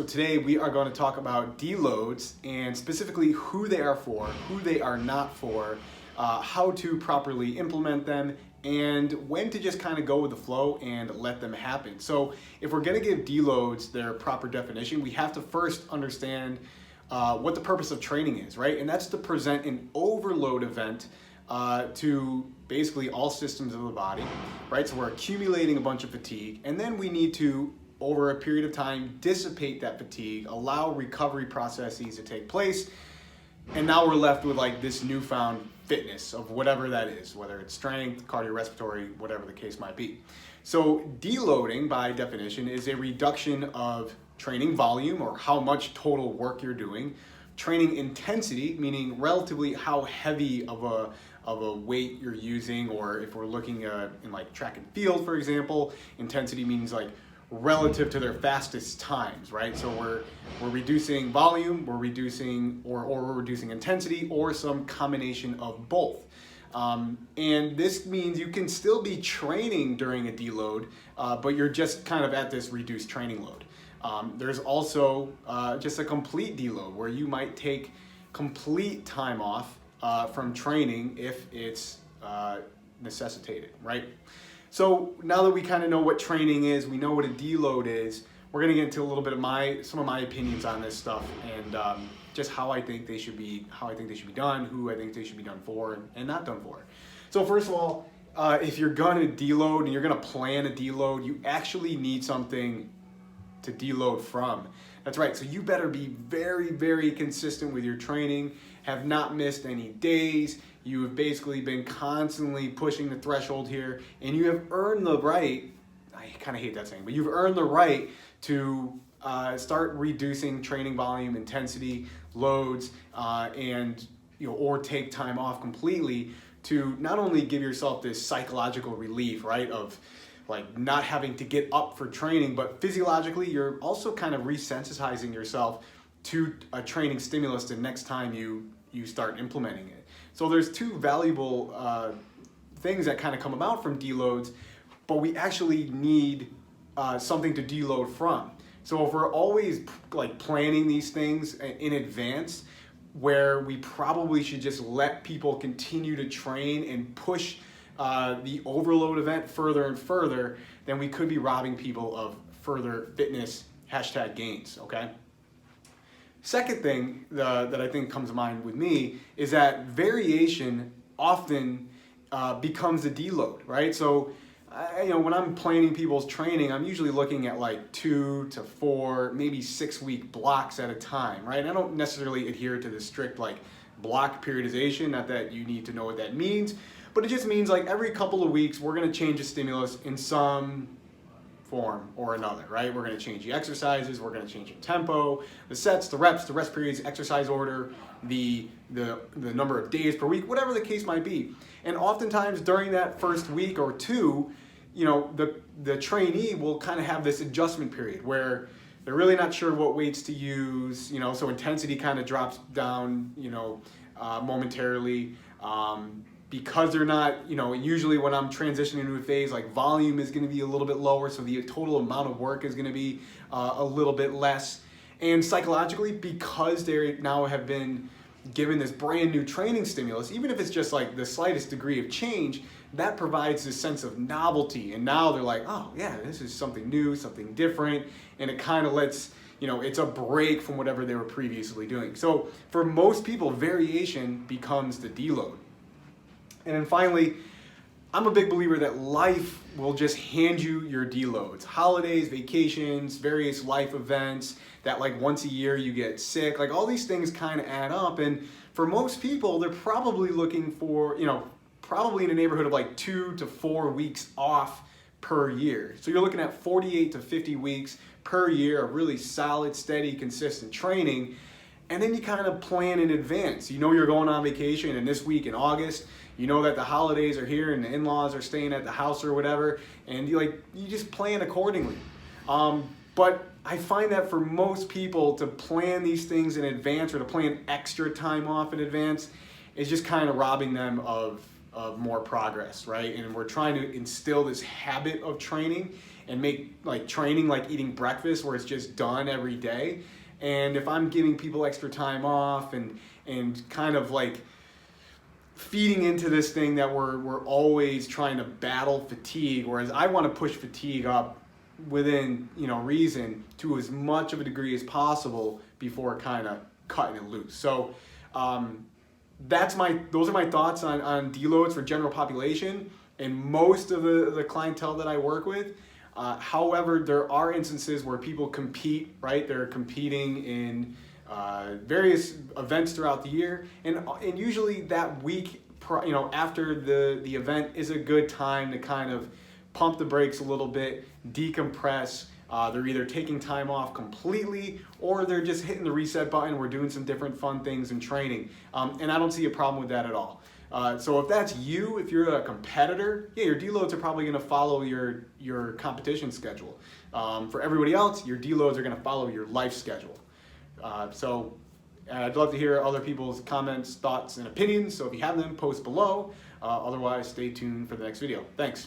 today we are going to talk about deloads and specifically who they are for, who they are not for, how to properly implement them, and when to just kind of go with the flow and let them happen. So if we're going to give deloads their proper definition, we have to first understand what the purpose of training is, right? And that's to present an overload event to basically all systems of the body, right? So we're accumulating a bunch of fatigue, and then we need to, over a period of time, dissipate that fatigue, allow recovery processes to take place, and now we're left with like this newfound fitness of whatever that is, whether it's strength, cardiorespiratory, whatever the case might be. So deloading, by definition, is a reduction of training volume, or how much total work you're doing, training intensity, meaning relatively how heavy of a weight you're using, or if we're looking in like track and field, for example, intensity means like relative to their fastest times, right? So we're reducing volume, we're reducing or we're reducing intensity, or some combination of both. And this means you can still be training during a deload, but you're just kind of at this reduced training load. There's also just a complete deload, where you might take complete time off from training if it's necessitated, right? So now that we kind of know what training is, we know what a deload is, we're going to get into a little bit of some of my opinions on this stuff, and just how I think they should be done, who I think they should be done for and not done for. So first of all, if you're going to deload and you're going to plan a deload, you actually need something to deload from. That's right. So you better be very, very consistent with your training, have not missed any days. You have basically been constantly pushing the threshold here, and you have earned the right, I kind of hate that saying, but you've earned the right to start reducing training volume, intensity, loads, and or take time off completely to not only give yourself this psychological relief, right, of like not having to get up for training, but physiologically you're also kind of resensitizing yourself to a training stimulus the next time you start implementing it. So there's two valuable things that kind of come about from deloads, but we actually need something to deload from. So if we're always like planning these things in advance, where we probably should just let people continue to train and push the overload event further and further, then we could be robbing people of further fitness #gains, okay? Second thing that I think comes to mind with me is that variation often becomes a deload, right? So, when I'm planning people's training, I'm usually looking at like 2 to 4, maybe 6 week blocks at a time, right? I don't necessarily adhere to the strict like block periodization, not that you need to know what that means, but it just means like every couple of weeks, we're gonna change a stimulus in some form or another, right? We're gonna change the exercises, we're gonna change the tempo, the sets, the reps, the rest periods, exercise order, the number of days per week, whatever the case might be. And oftentimes during that first week or two, the trainee will kind of have this adjustment period where they're really not sure what weights to use, so intensity kind of drops down, momentarily. Because they're not, usually when I'm transitioning into a phase, like volume is going to be a little bit lower, so the total amount of work is going to be a little bit less. And psychologically, because they now have been given this brand new training stimulus, even if it's just like the slightest degree of change, that provides this sense of novelty. And now they're like, oh yeah, this is something new, something different, and it kind of lets, it's a break from whatever they were previously doing. So for most people, variation becomes the deload. And then finally, I'm a big believer that life will just hand you your deloads. Holidays, vacations, various life events, that like once a year you get sick, like all these things kind of add up. And for most people, they're probably looking for, probably in the neighborhood of like 2 to 4 weeks off per year. So you're looking at 48 to 50 weeks per year of really solid, steady, consistent training. And then you kind of plan in advance. You're going on vacation, and this week in August, that the holidays are here and the in-laws are staying at the house or whatever, and you just plan accordingly. But I find that for most people, to plan these things in advance or to plan extra time off in advance is just kind of robbing them of more progress, right? And we're trying to instill this habit of training, and make like training like eating breakfast where it's just done every day. And if I'm giving people extra time off and kind of like feeding into this thing that we're always trying to battle fatigue, whereas I want to push fatigue up within reason to as much of a degree as possible before kind of cutting it loose. So those are my thoughts on deloads for general population and most of the clientele that I work with. However, there are instances where people compete, right? They're competing in various events throughout the year, and usually that week, after the event is a good time to kind of pump the brakes a little bit, decompress. They're either taking time off completely or they're just hitting the reset button. We're doing some different fun things in training, and I don't see a problem with that at all. So if that's you, if you're a competitor, yeah, your deloads are probably going to follow your competition schedule. For everybody else, your deloads are going to follow your life schedule. So I'd love to hear other people's comments, thoughts, and opinions. So if you have them, post below. Otherwise, stay tuned for the next video. Thanks.